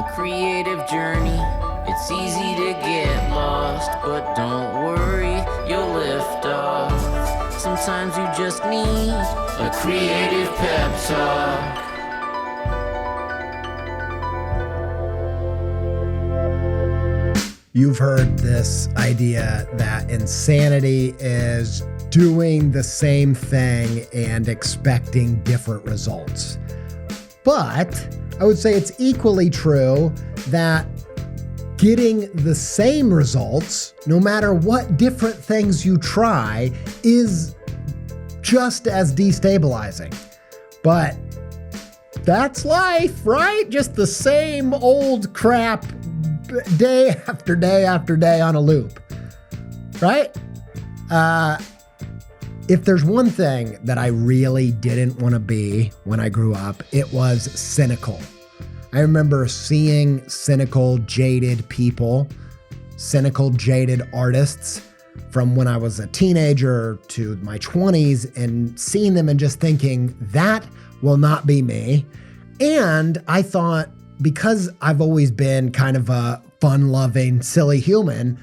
the creative journey. It's easy to get lost, but don't worry, you'll lift off. Sometimes you just need a creative pep talk. You've heard this idea that insanity is doing the same thing and expecting different results. But I would say it's equally true that getting the same results, no matter what different things you try, is just as destabilizing. But that's life, right? Just the same old crap day after day after day on a loop, right? If there's one thing that I really didn't want to be when I grew up, it was cynical. I remember seeing cynical, jaded people, cynical, jaded artists from when I was a teenager to my 20s and seeing them and just thinking, that will not be me. And I thought, because I've always been kind of a fun-loving, silly human,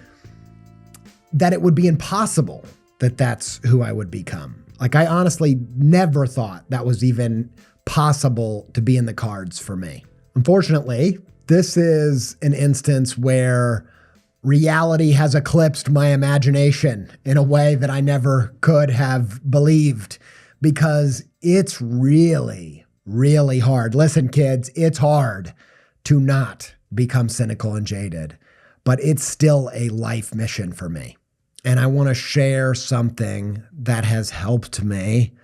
that it would be impossible that that's who I would become. Like, I honestly never thought that was even possible to be in the cards for me. Unfortunately, this is an instance where reality has eclipsed my imagination in a way that I never could have believed, because it's really, really hard. Listen, kids, it's hard to not become cynical and jaded, but it's still a life mission for me. And I want to share something that has helped me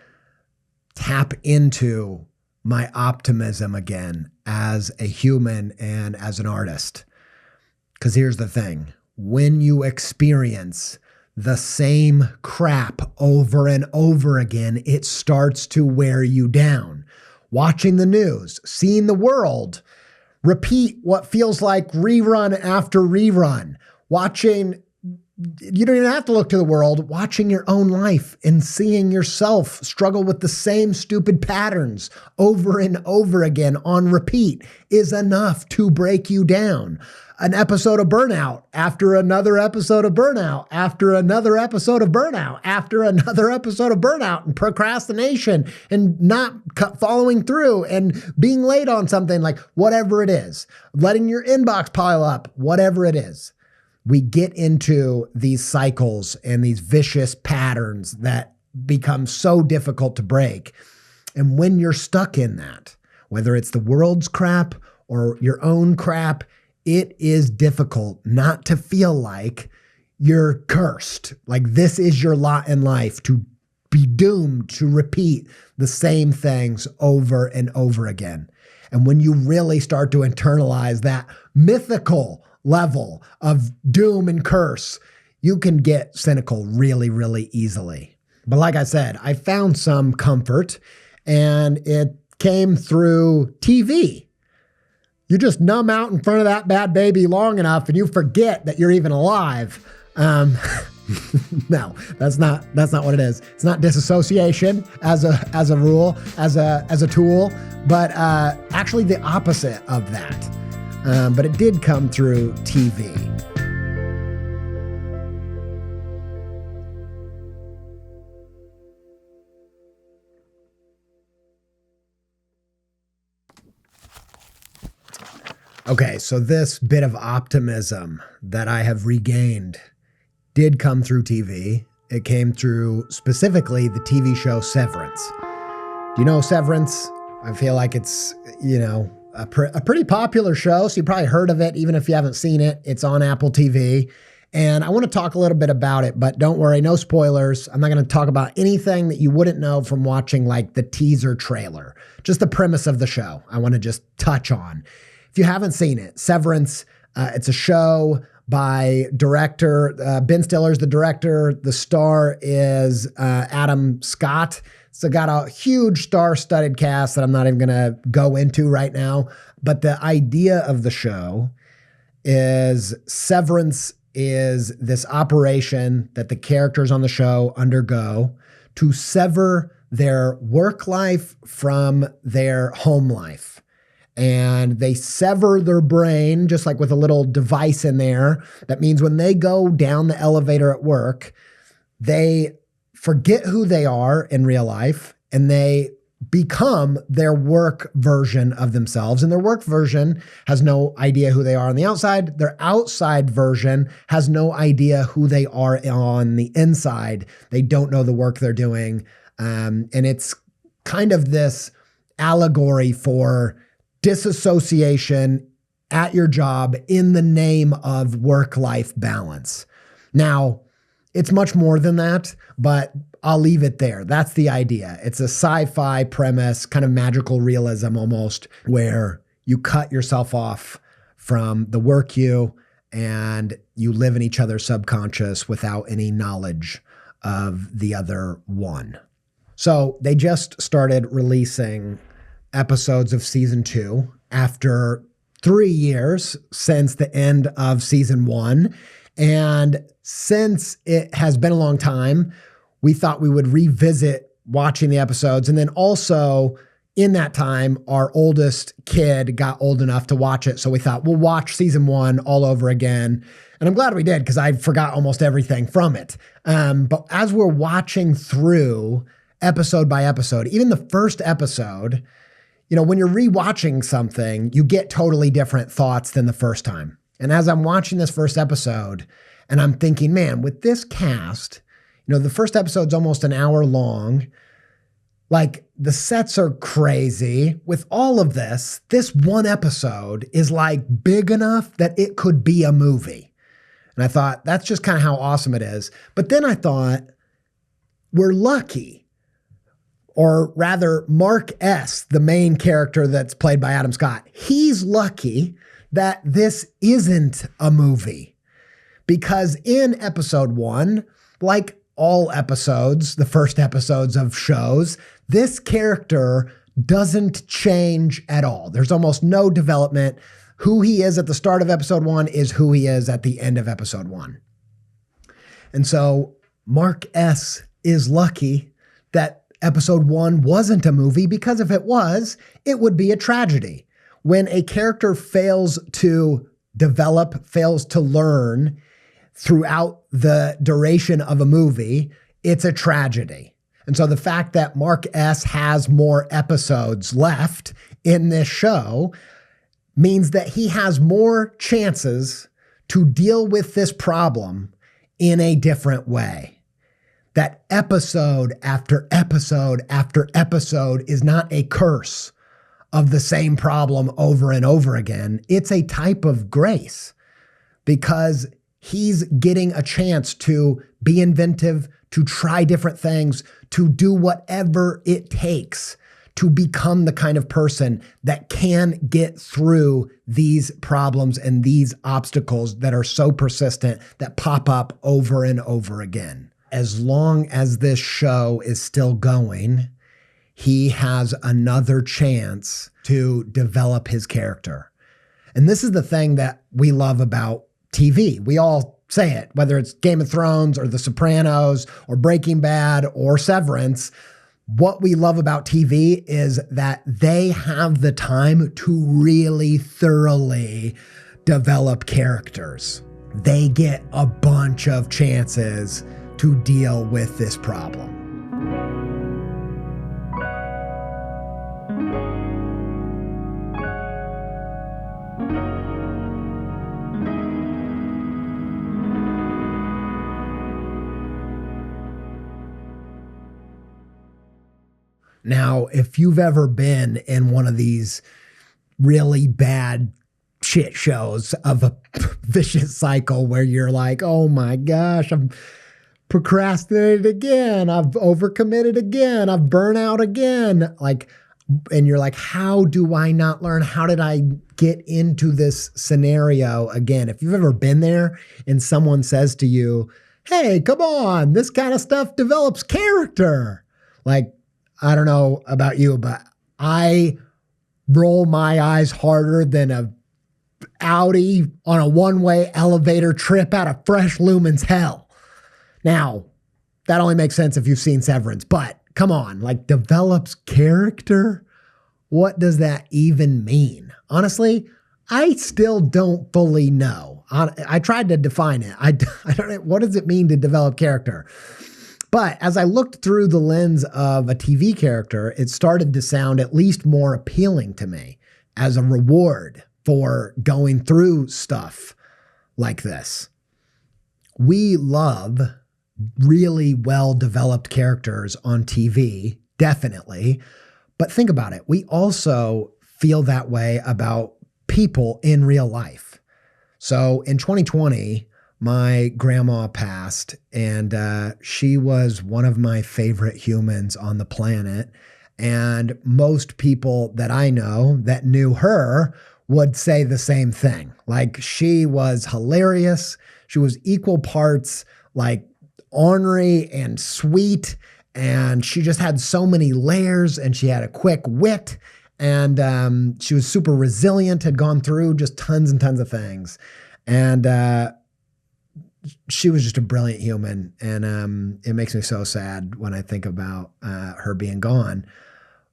tap into my optimism again as a human and as an artist. Because here's the thing, when you experience the same crap over and over again, it starts to wear you down. Watching the news, seeing the world repeat what feels like rerun after rerun, you don't even have to look to the world, watching your own life and seeing yourself struggle with the same stupid patterns over and over again on repeat is enough to break you down. An episode of burnout after another episode of burnout after another episode of burnout after another episode of burnout, and procrastination and not following through and being late on something, like whatever it is, letting your inbox pile up, whatever it is. We get into these cycles and these vicious patterns that become so difficult to break. And when you're stuck in that, whether it's the world's crap or your own crap, it is difficult not to feel like you're cursed. Like this is your lot in life, to be doomed to repeat the same things over and over again. And when you really start to internalize that mythical level of doom and curse, you can get cynical really, really easily. But like I said, I found some comfort, and it came through TV. You just numb out in front of that bad baby long enough and you forget that you're even alive. No, that's not what it is. It's not disassociation as a rule, as a tool, but actually the opposite of that. But it did come through TV. Okay, so this bit of optimism that I have regained did come through TV. It came through specifically the TV show Severance. Do you know Severance? I feel like it's, a pretty popular show, so you probably heard of it, even if you haven't seen it. It's on Apple TV, and I want to talk a little bit about it, but don't worry, no spoilers. I'm not going to talk about anything that you wouldn't know from watching like the teaser trailer, just the premise of the show I want to just touch on. If you haven't seen it, Severance, it's a show by director, Ben Stiller's the director. The star is Adam Scott. So got a huge star-studded cast that I'm not even going to go into right now. But the idea of the show is Severance is this operation that the characters on the show undergo to sever their work life from their home life. and they sever their brain just like with a little device in there. That means when they go down the elevator at work, they forget who they are in real life and they become their work version of themselves. And their work version has no idea who they are on the outside. Their outside version has no idea who they are on the inside. They don't know the work they're doing. And it's kind of this allegory for disassociation at your job in the name of work-life balance. Now, it's much more than that, but I'll leave it there. That's the idea. It's a sci-fi premise, kind of magical realism almost, where you cut yourself off from the work you and you live in each other's subconscious without any knowledge of the other one. So they just started releasing episodes of season 2 after 3 years since the end of season 1. And since it has been a long time, we thought we would revisit watching the episodes. And then also in that time, our oldest kid got old enough to watch it. So we thought we'll watch season 1 all over again. And I'm glad we did because I forgot almost everything from it. But as we're watching through episode by episode, even the first episode, you know, when you're rewatching something, you get totally different thoughts than the first time. And as I'm watching this first episode and I'm thinking, man, with this cast, you know, the first episode's almost an hour long. Like the sets are crazy. With all of this one episode is like big enough that it could be a movie. And I thought, that's just kind of how awesome it is. But then I thought, we're lucky. Or rather, Mark S., the main character that's played by Adam Scott, he's lucky that this isn't a movie. Because in episode 1, like all episodes, the first episodes of shows, this character doesn't change at all. There's almost no development. Who he is at the start of episode 1 is who he is at the end of episode 1. And so Mark S. is lucky that episode 1 wasn't a movie, because if it was, it would be a tragedy. When a character fails to develop, fails to learn throughout the duration of a movie, it's a tragedy. And so the fact that Mark S. has more episodes left in this show means that he has more chances to deal with this problem in a different way. That episode after episode after episode is not a curse of the same problem over and over again. It's a type of grace because he's getting a chance to be inventive, to try different things, to do whatever it takes to become the kind of person that can get through these problems and these obstacles that are so persistent that pop up over and over again. As long as this show is still going, he has another chance to develop his character. And this is the thing that we love about TV. We all say it, whether it's Game of Thrones or The Sopranos or Breaking Bad or Severance. What we love about TV is that they have the time to really thoroughly develop characters. They get a bunch of chances to deal with this problem. Now, if you've ever been in one of these really bad shit shows of a vicious cycle where you're like, oh my gosh, I'm procrastinated again, I've overcommitted again, I've burnt out again, and you're like, how do I not learn? How did I get into this scenario again? If you've ever been there and someone says to you, hey, come on, this kind of stuff develops character. I don't know about you, but I roll my eyes harder than a Audi on a one-way elevator trip out of Fresh Lumen's hell. Now, that only makes sense if you've seen Severance, but come on, develops character? what does that even mean? Honestly, I still don't fully know. I tried to define it. I don't know. What does it mean to develop character? But as I looked through the lens of a TV character, it started to sound at least more appealing to me as a reward for going through stuff like this. We love really well-developed characters on TV, definitely. But think about it. We also feel that way about people in real life. So in 2020, my grandma passed, and she was one of my favorite humans on the planet. And most people that I know that knew her would say the same thing. Like, she was hilarious. She was equal parts like ornery and sweet. And she just had so many layers, and she had a quick wit. And she was super resilient, had gone through just tons and tons of things. And she was just a brilliant human. And it makes me so sad when I think about her being gone.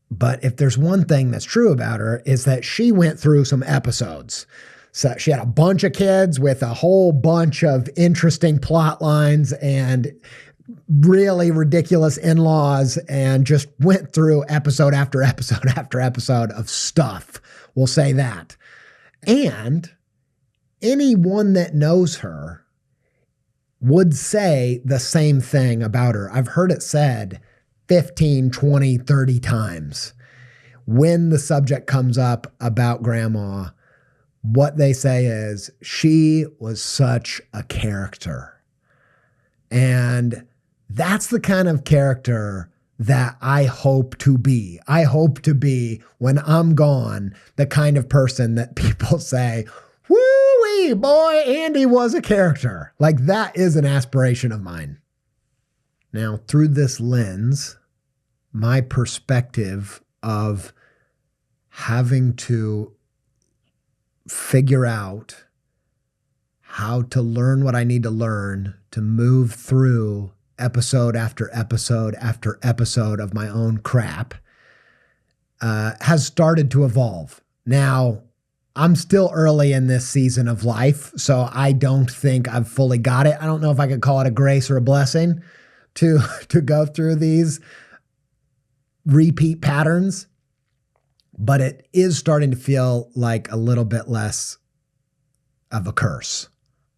But if there's one thing that's true about her, is that she went through some episodes. So she had a bunch of kids with a whole bunch of interesting plot lines and really ridiculous in-laws, and just went through episode after episode after episode of stuff. We'll say that. And anyone that knows her would say the same thing about her. I've heard it said 15, 20, 30 times. When the subject comes up about grandma, what they say is, she was such a character. And that's the kind of character that I hope to be. I hope to be, when I'm gone, the kind of person that people say, woo-wee, boy, Andy was a character. Like, that is an aspiration of mine. Now, through this lens, my perspective of having to figure out how to learn what I need to learn to move through episode after episode after episode of my own crap has started to evolve. Now, I'm still early in this season of life, so I don't think I've fully got it. I don't know if I could call it a grace or a blessing to go through these repeat patterns, but it is starting to feel like a little bit less of a curse.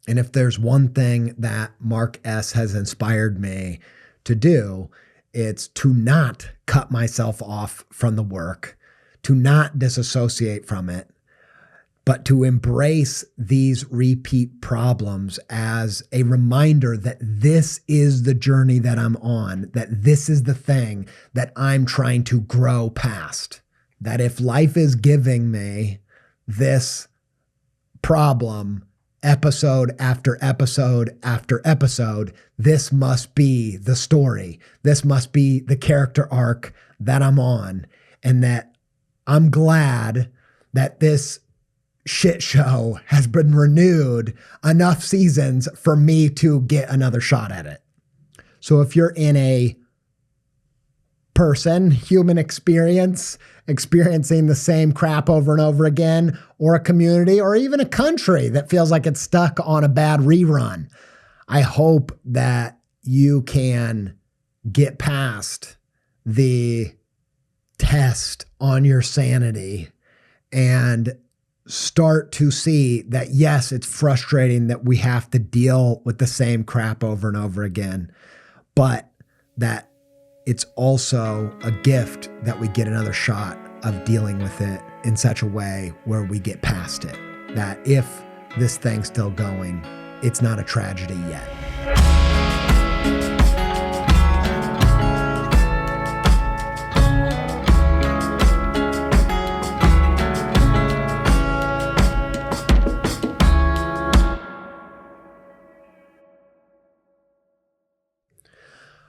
And if there's one thing that Mark S. has inspired me to do, it's to not cut myself off from the work, to not disassociate from it, but to embrace these repeat problems as a reminder that this is the journey that I'm on, that this is the thing that I'm trying to grow past. That if life is giving me this problem episode after episode after episode, this must be the story. This must be the character arc that I'm on. And that I'm glad that this shit show has been renewed enough seasons for me to get another shot at it. So if you're in a human experience, experiencing the same crap over and over again, or a community, or even a country that feels like it's stuck on a bad rerun, I hope that you can get past the test on your sanity and start to see that, yes, it's frustrating that we have to deal with the same crap over and over again, but that it's also a gift that we get another shot of dealing with it in such a way where we get past it. That if this thing's still going, it's not a tragedy yet.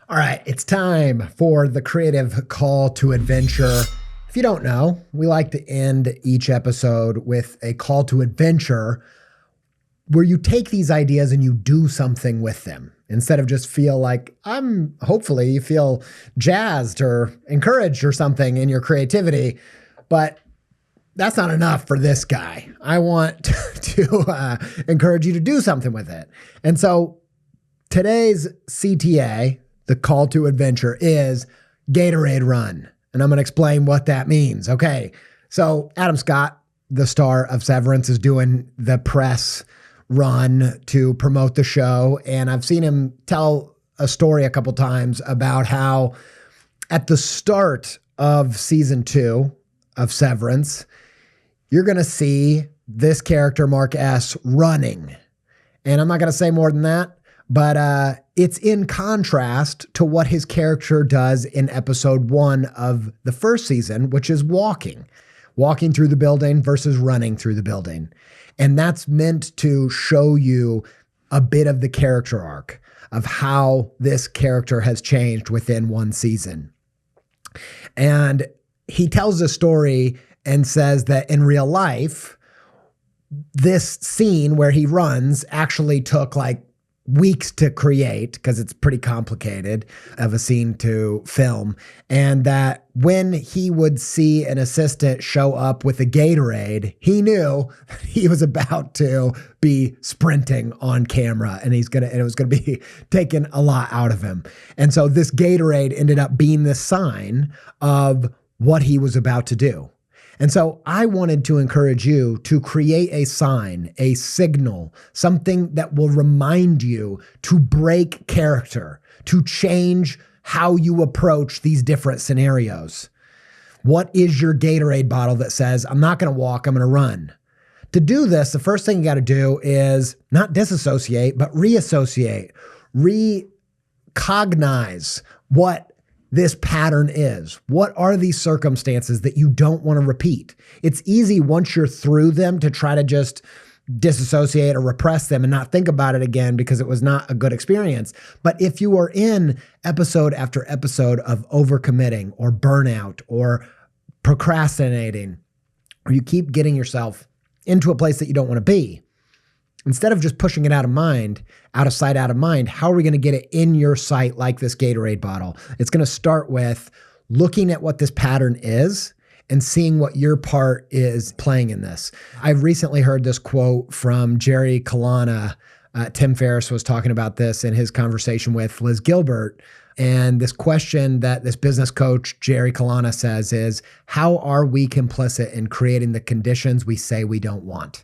All right, it's time for the creative call to adventure. If you don't know, we like to end each episode with a call to adventure where you take these ideas and you do something with them instead of just feel like hopefully you feel jazzed or encouraged or something in your creativity. But that's not enough for this guy. I want to encourage you to do something with it. And so today's CTA, the call to adventure, is Gatorade Run. And I'm going to explain what that means. Okay. So Adam Scott, the star of Severance, is doing the press run to promote the show. And I've seen him tell a story a couple times about how at the start of season 2 of Severance, you're going to see this character, Mark S., running. And I'm not going to say more than that, but it's in contrast to what his character does in episode 1 of the first season, which is walking through the building versus running through the building. And that's meant to show you a bit of the character arc of how this character has changed within one season. And he tells a story and says that in real life, this scene where he runs actually took like weeks to create because it's pretty complicated of a scene to film. And that when he would see an assistant show up with a Gatorade, he knew he was about to be sprinting on camera and it was going to be taking a lot out of him. And so this Gatorade ended up being the sign of what he was about to do. And so I wanted to encourage you to create a sign, a signal, something that will remind you to break character, to change how you approach these different scenarios. What is your Gatorade bottle that says, I'm not going to walk, I'm going to run? To do this, the first thing you got to do is not disassociate, but reassociate, recognize what this pattern is. What are these circumstances that you don't want to repeat? It's easy once you're through them to try to just disassociate or repress them and not think about it again because it was not a good experience. But if you are in episode after episode of overcommitting or burnout or procrastinating, or you keep getting yourself into a place that you don't want to be, instead of just pushing it out of mind, out of sight, out of mind, how are we going to get it in your sight like this Gatorade bottle? It's going to start with looking at what this pattern is and seeing what your part is playing in this. I've recently heard this quote from Jerry Kalana. Tim Ferriss was talking about this in his conversation with Liz Gilbert. And this question that this business coach, Jerry Kalana, says is, how are we complicit in creating the conditions we say we don't want?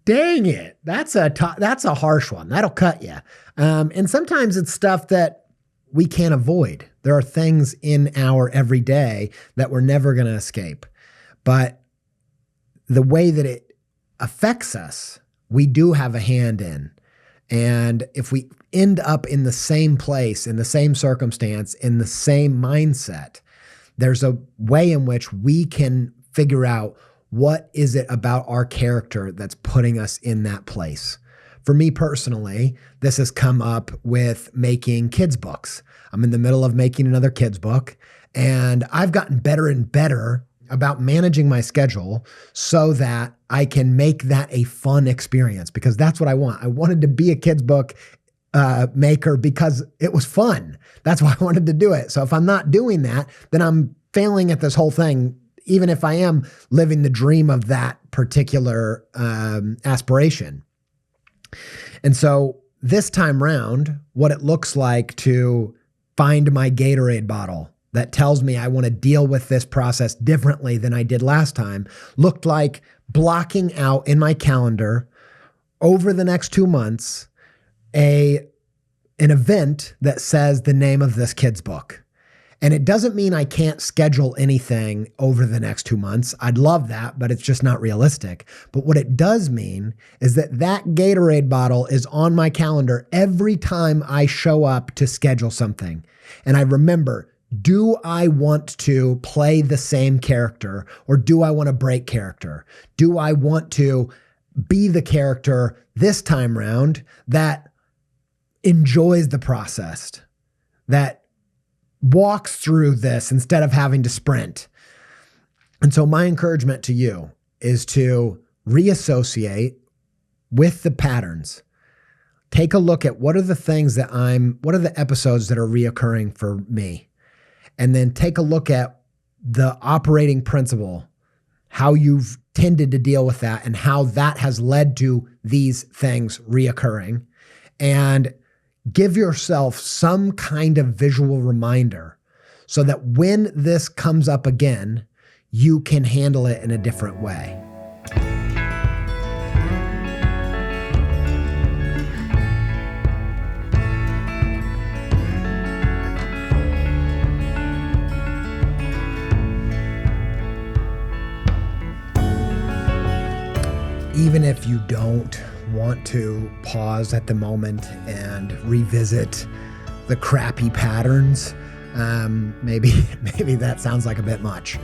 Dang it. That's a harsh one. That'll cut you. And sometimes it's stuff that we can't avoid. There are things in our everyday that we're never going to escape. But the way that it affects us, we do have a hand in. And if we end up in the same place, in the same circumstance, in the same mindset, there's a way in which we can figure out what is it about our character that's putting us in that place. For me personally, this has come up with making kids' books. I'm in the middle of making another kids' book, and I've gotten better and better about managing my schedule so that I can make that a fun experience, because that's what I want. I wanted to be a kids' book maker because it was fun. That's why I wanted to do it. So if I'm not doing that, then I'm failing at this whole thing, even if I am living the dream of that particular aspiration. And so this time round, what it looks like to find my Gatorade bottle that tells me I want to deal with this process differently than I did last time looked like blocking out in my calendar over the next 2 months an event that says the name of this kid's book. And it doesn't mean I can't schedule anything over the next 2 months. I'd love that, but it's just not realistic. But what it does mean is that that Gatorade bottle is on my calendar every time I show up to schedule something. And I remember, do I want to play the same character, or do I want to break character? Do I want to be the character this time round that enjoys the process, that walks through this instead of having to sprint? And so my encouragement to you is to reassociate with the patterns. Take a look at what are the episodes that are reoccurring for me? And then take a look at the operating principle how you've tended to deal with that and how that has led to these things reoccurring, and give yourself some kind of visual reminder so that when this comes up again, you can handle it in a different way. Even if you don't want to pause at the moment and revisit the crappy patterns, maybe that sounds like a bit much.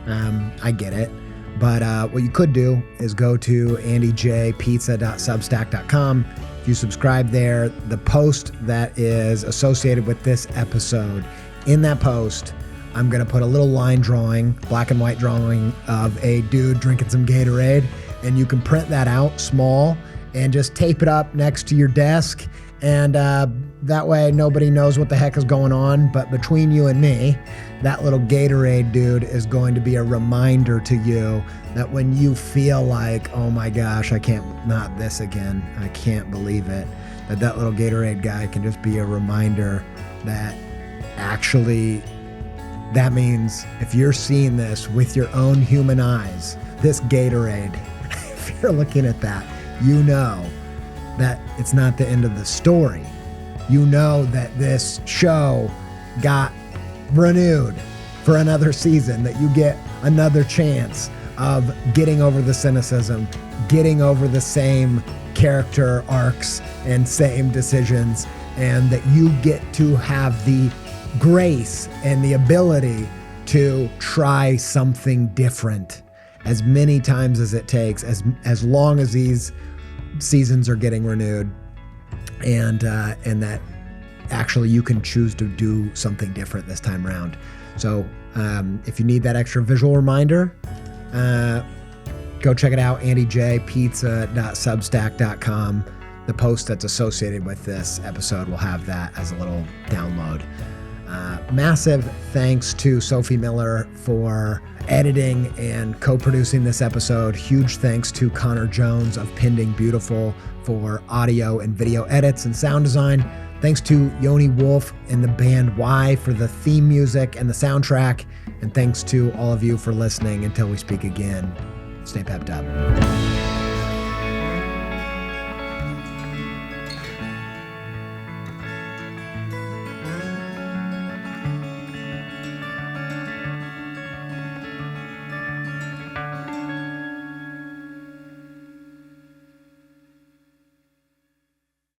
I get it. But what you could do is go to andyjpizza.substack.com. If you subscribe there, the post that is associated with this episode, in that post, I'm going to put a little line drawing, black and white drawing of a dude drinking some Gatorade. And you can print that out small and just tape it up next to your desk. And that way nobody knows what the heck is going on. But between you and me, that little Gatorade dude is going to be a reminder to you that when you feel like, oh my gosh, I can't, not this again, I can't believe it, that little Gatorade guy can just be a reminder that actually that means if you're seeing this with your own human eyes, this Gatorade, if you're looking at that, you know that it's not the end of the story. You know that this show got renewed for another season, that you get another chance of getting over the cynicism, getting over the same character arcs and same decisions, and that you get to have the grace and the ability to try something different as many times as it takes, as long as these seasons are getting renewed, and that actually you can choose to do something different this time around. So if you need that extra visual reminder, go check it out, andyjpizza.substack.com. The post that's associated with this episode will have that as a little download. Massive thanks to Sophie Miller for editing and co-producing this episode. Huge thanks to Connor Jones of Pending Beautiful for audio and video edits and sound design. Thanks to Yoni Wolf and the band Y for the theme music and the soundtrack. And thanks to all of you for listening. Until we speak again, stay pepped up.